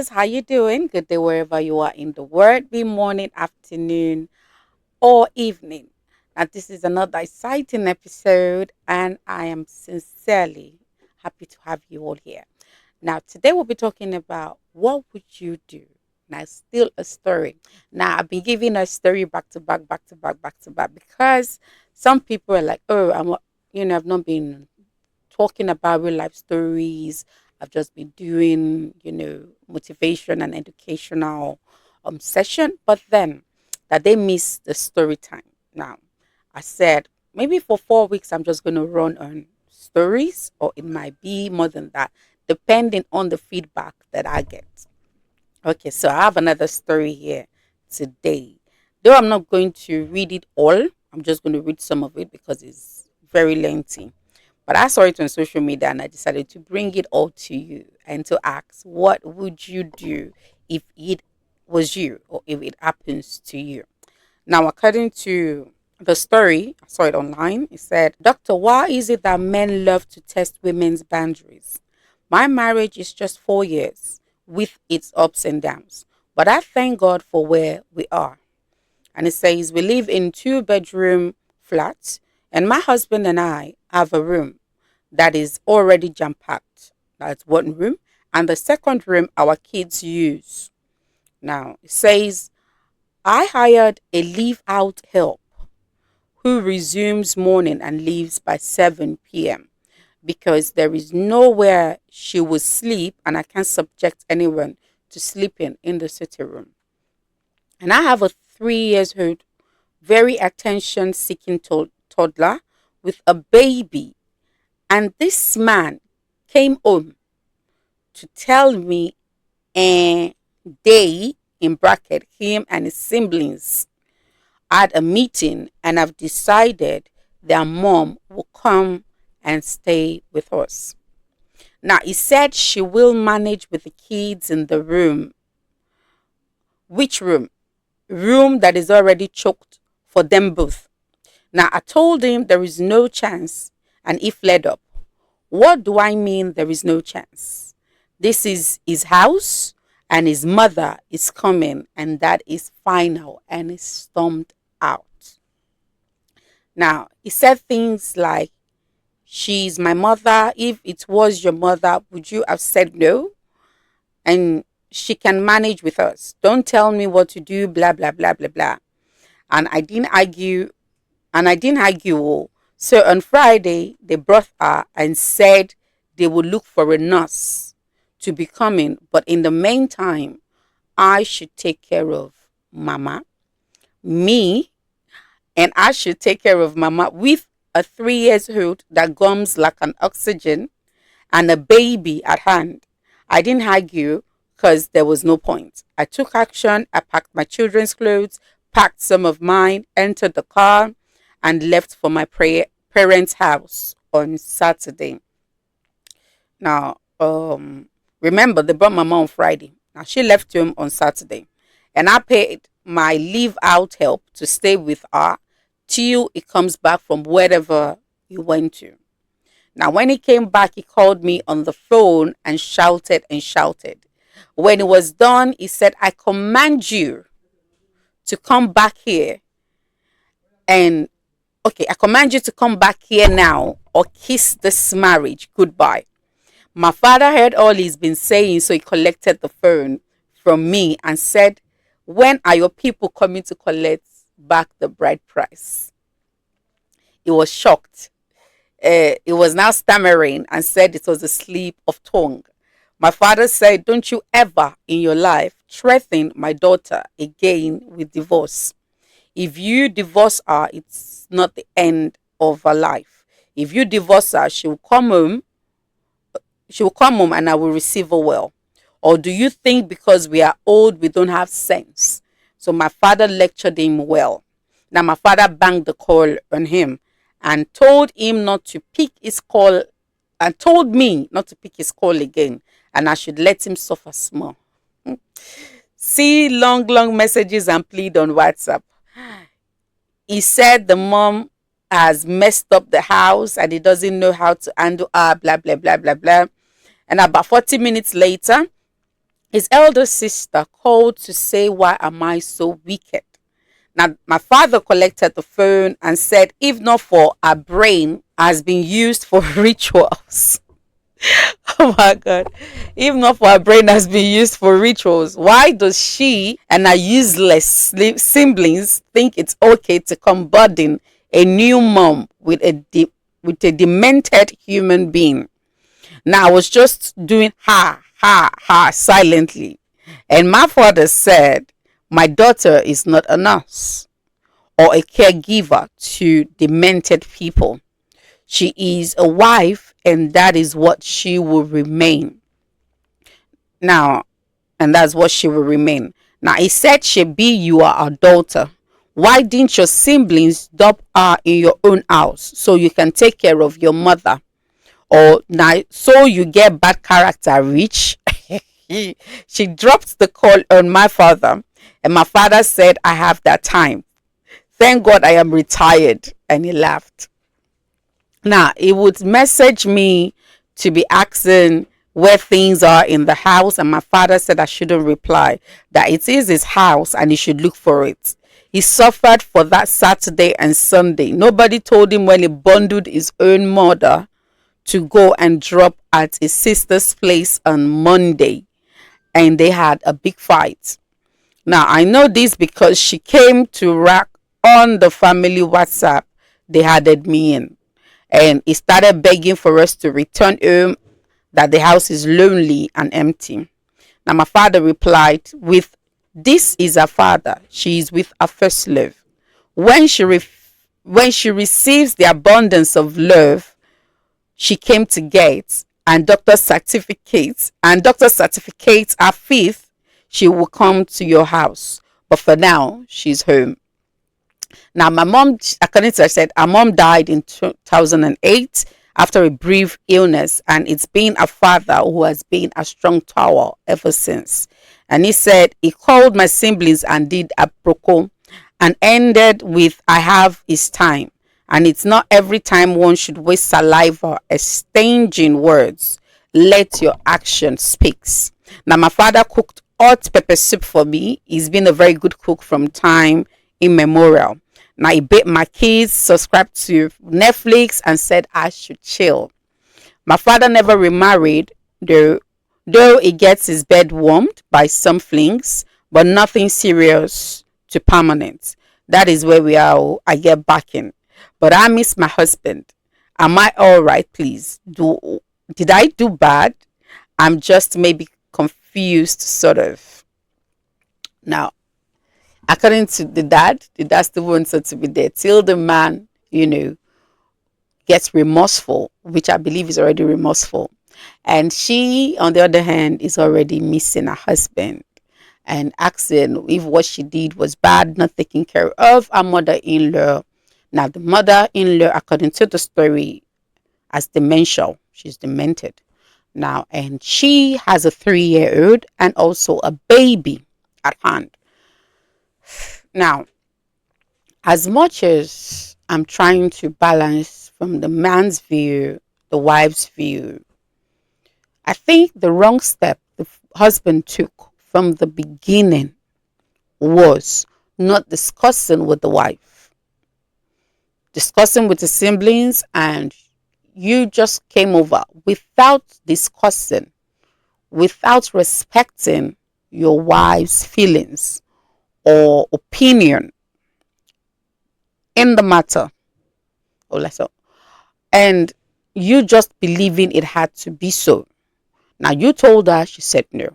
guys, how you doing? Good day wherever you are in the world, be morning, afternoon, or evening. Now this is another exciting episode and I am sincerely happy to have you all here. Now today we'll be talking about what would you do? Now still a story. Now I've been giving a story back to back, back to back, back to back because some people are like, oh, I've not been talking about real life stories. I've just been doing, motivation and educational session. But then that they miss the story time. Now, I said maybe for 4 weeks I'm just gonna run on stories, or it might be more than that, depending on the feedback that I get. Okay, so I have another story here today. Though I'm not going to read it all, I'm just going to read some of it because it's very lengthy. But I saw it on social media and I decided to bring it all to you and to ask, what would you do if it was you or if it happens to you? Now, according to the story, I saw it online. It said, Doctor, why is it that men love to test women's boundaries? My marriage is just 4 years with its ups and downs, but I thank God for where we are. And it says, we live in two-bedroom flats, and my husband and I have a room that is already jam packed. That's one room. And the second room our kids use. Now, it says, I hired a leave out help who resumes morning and leaves by 7 p.m. because there is nowhere she will sleep and I can't subject anyone to sleeping in the sitting room. And I have a 3 years old, very attention seeking toddler with a baby. And this man came home to tell me they, in bracket, him and his siblings, had a meeting and have decided their mom will come and stay with us. Now, he said she will manage with the kids in the room. Which room? Room that is already choked for them both. Now, I told him there is no chance, and he fled up. What do I mean there is no chance? This is his house, and his mother is coming, and that is final, and he stormed out. Now, he said things like, she's my mother. If it was your mother, would you have said no? And she can manage with us. Don't tell me what to do, blah, blah, blah, blah, blah. And I didn't argue. Oh. So on Friday, they brought her and said they would look for a nurse to be coming. But in the meantime, I should take care of Mama, me, and I should take care of Mama with a 3 years old that gums like an oxygen and a baby at hand. I didn't argue because there was no point. I took action. I packed my children's clothes, packed some of mine, entered the car, and left for my parents' house on Saturday. Now, remember, they brought my mom on Friday. Now, she left home on Saturday. And I paid my leave out help to stay with her till he comes back from wherever he went to. Now, when he came back, he called me on the phone and shouted and shouted. When it was done, he said, I command you to come back here. And, okay, I command you to come back here now or kiss this marriage goodbye. My father heard all he's been saying, so he collected the phone from me and said, when are your people coming to collect back the bride price? He was shocked. He was now stammering and said it was a slip of tongue. My father said, don't you ever in your life threaten my daughter again with divorce. If you divorce her, it's not the end of her life. If you divorce her, she will come home and I will receive her well. Or do you think because we are old, we don't have sense? So my father lectured him well. Now my father banged the call on him and told him not to pick his call and told me not to pick his call again and I should let him suffer small. See long messages and plead on WhatsApp. He said the mom has messed up the house and he doesn't know how to handle her, blah, blah, blah, blah, blah. And about 40 minutes later, His elder sister called to say, "Why am I so wicked?" Now, my father collected the phone and said, "If not for her brain has been used for rituals." Oh my God. If not for her brain has been used for rituals, why does she and her useless siblings think it's okay to come burden a new mom with with a demented human being? Now, I was just doing ha, ha, ha silently. And my father said, "My daughter is not a nurse or a caregiver to demented people. She is a wife, and that is what she will remain." Now, and that's what she will remain. Now, he said, "Shebi, you are a daughter. Why didn't your siblings dump her in your own house so you can take care of your mother? Or now, so you get bad character rich?" She dropped the call on my father, and my father said, "I have that time. Thank God I am retired." And he laughed. Now, he would message me to be asking where things are in the house, and my father said I shouldn't reply, that it is his house and he should look for it. He suffered for that Saturday and Sunday. Nobody told him when he bundled his own mother to go and drop at his sister's place on Monday, and they had a big fight. Now, I know this because she came to rack on the family WhatsApp they added me in, and he started begging for us to return home, that the house is lonely and empty. Now, my father replied with, "This is her father. She is with her first love. When when she receives the abundance of love she came to get, and doctor certificates her fifth, she will come to your house. But for now, she's home." Now, my mom, according to her, said her mom died in 2008 after a brief illness, and it's been a father who has been a strong tower ever since. And he said he called my siblings and did a proco and ended with, "I have his time. And it's not every time one should waste saliva exchanging words. Let your action speaks." Now, my father cooked hot pepper soup for me. He's been a very good cook from time immemorial. Now, he bait my kids, subscribed to Netflix, and said I should chill. My father never remarried, though he gets his bed warmed by some flings, but nothing serious to permanent. That is where we are. Oh, I get backing. But I miss my husband. Am I all right, please? Did I do bad? I'm just maybe confused, sort of. Now, according to the dad still wants her to be there till the man, gets remorseful, which I believe is already remorseful. And she, on the other hand, is already missing her husband and asking if what she did was bad, not taking care of her mother-in-law. Now, the mother-in-law, according to the story, has dementia. She's demented now, and she has a 3-year-old and also a baby at hand. Now, as much as I'm trying to balance from the man's view, the wife's view, I think the wrong step the husband took from the beginning was not discussing with the wife, discussing with the siblings, and you just came over without discussing, without respecting your wife's feelings or opinion in the matter. Or less so. And you just believing it had to be so. Now, you told her, she said no.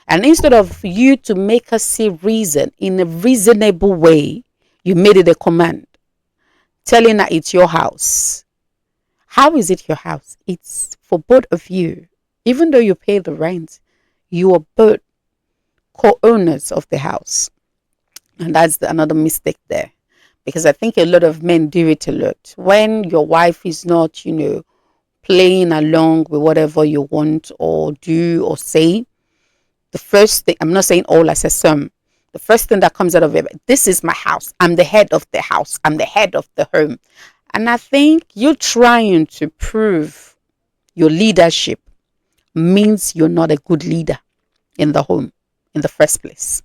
And instead of you to make her see reason in a reasonable way, you made it a command, telling her it's your house. How is it your house? It's for both of you. Even though you pay the rent, you are both co-owners of the house. And that's another mistake there. Because I think a lot of men do it a lot. When your wife is not, playing along with whatever you want or do or say, the first thing, I'm not saying all, I said some, the first thing that comes out of it, "This is my house. I'm the head of the house. I'm the head of the home." And I think you trying to prove your leadership means you're not a good leader. in the home in the first place.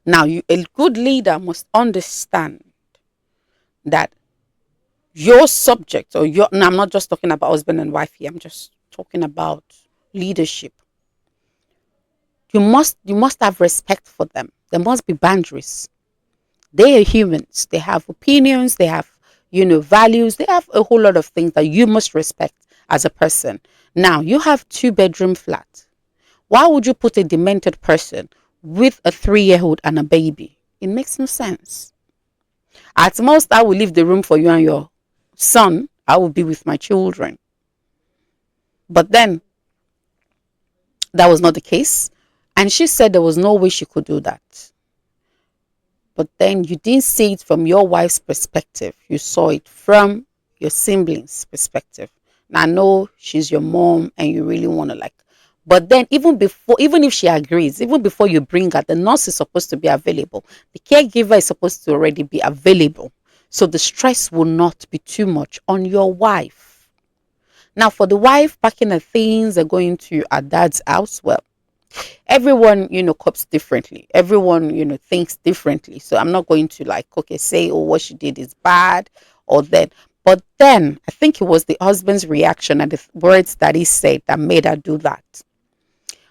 Now, a good leader must understand that your subject or your, now I'm not just talking about husband and wife here, I'm just talking about leadership. You must have respect for them. There must be boundaries. They are humans. They have opinions, they have, values, they have a whole lot of things that you must respect as a person. Now, you have two-bedroom flat. Why would you put a demented person with a 3-year-old and a baby? It makes no sense. At most, I will leave the room for you and your son. I will be with my children. But then that was not the case. And she said there was no way she could do that. But then you didn't see it from your wife's perspective. You saw it from your siblings' perspective. Now I know she's your mom and you really want to like. But then even if she agrees, even before you bring her, the nurse is supposed to be available. The caregiver is supposed to already be available. So the stress will not be too much on your wife. Now for the wife packing her things and going to her dad's house, well, everyone copes differently, everyone thinks differently, so I'm not going to like, okay, say, oh, what she did is bad or then. But then I think it was the husband's reaction and the words that he said that made her do that.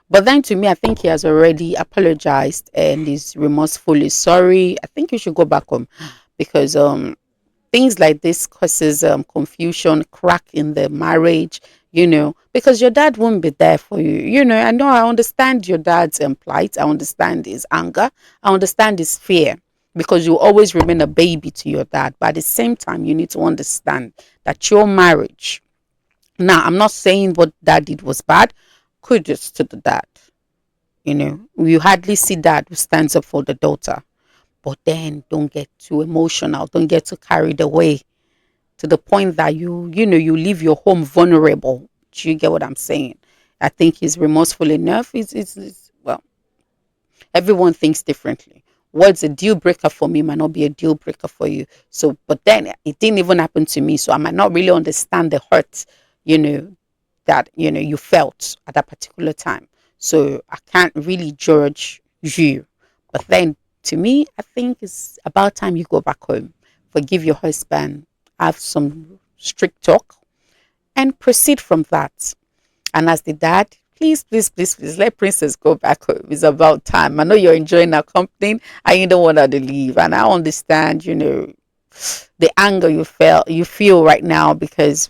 But then to me, I think he has already apologized and is remorsefully sorry. I think you should go back home because things like this causes confusion, crack in the marriage, because your dad won't be there for you. I know, I understand your dad's plight. I understand his anger. I understand his fear because you always remain a baby to your dad. But at the same time, you need to understand that your marriage, now, I'm not saying what dad did was bad. Kudos to the dad. You hardly see dad who stands up for the daughter. But then don't get too emotional. Don't get too carried away to the point that you leave your home vulnerable. Do you get what I'm saying? I think he's remorseful enough. Well, everyone thinks differently. What's a deal breaker for me might not be a deal breaker for you. So, but then it didn't even happen to me. So I might not really understand the hurt, you know, that you felt at that particular time. So I can't really judge you. But then to me, I think it's about time you go back home, forgive your husband, have some strict talk, and proceed from that. And as the dad, please, please, please, please let Princess go back home. It's about time. I know you're enjoying our company and you don't want her to leave. And I understand, the anger you feel right now because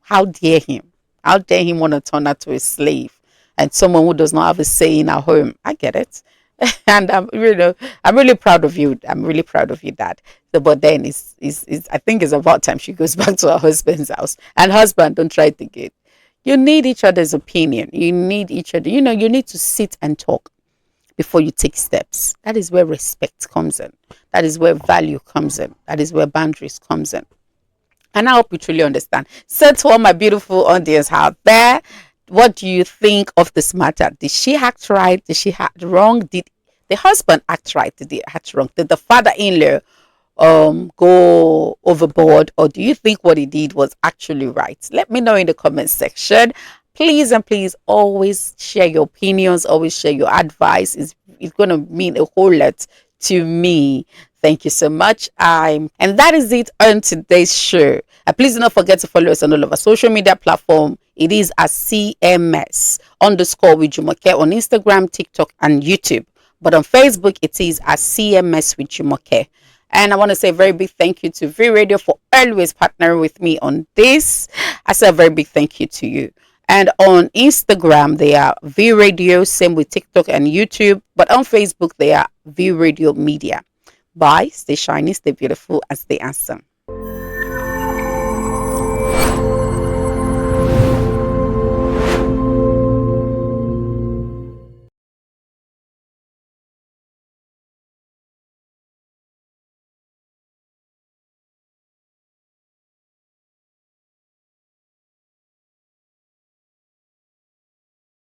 how dare him? How dare him want to turn her to a slave and someone who does not have a say in our home? I get it. And I'm really proud of you. I'm really proud of you, Dad. So, but then it's I think it's about time she goes back to her husband's house. And husband, don't try to get. You need each other's opinion. You need each other. You need to sit and talk before you take steps. That is where respect comes in. That is where value comes in. That is where boundaries comes in. And I hope you truly understand. So to all my beautiful audience out there, what do you think of this matter? Did she act right? Did she act wrong? Did the husband act right? Did he act wrong? Did the father-in-law go overboard, or do you think what he did was actually right? Let me know in the comment section. Please and please always share your opinions, always share your advice. It's going to mean a whole lot to me. Thank you so much. And that is it on today's show. Please do not forget to follow us on all of our social media platform. It is at CMS underscore with Jumoke on Instagram, TikTok, and YouTube. But on Facebook, it is at CMS with Jumoke. And I want to say a very big thank you to V Radio for always partnering with me on this. I say a very big thank you to you. And on Instagram, they are V Radio, same with TikTok and YouTube. But on Facebook, they are V Radio Media. Bye. Stay shiny, stay beautiful, and stay awesome.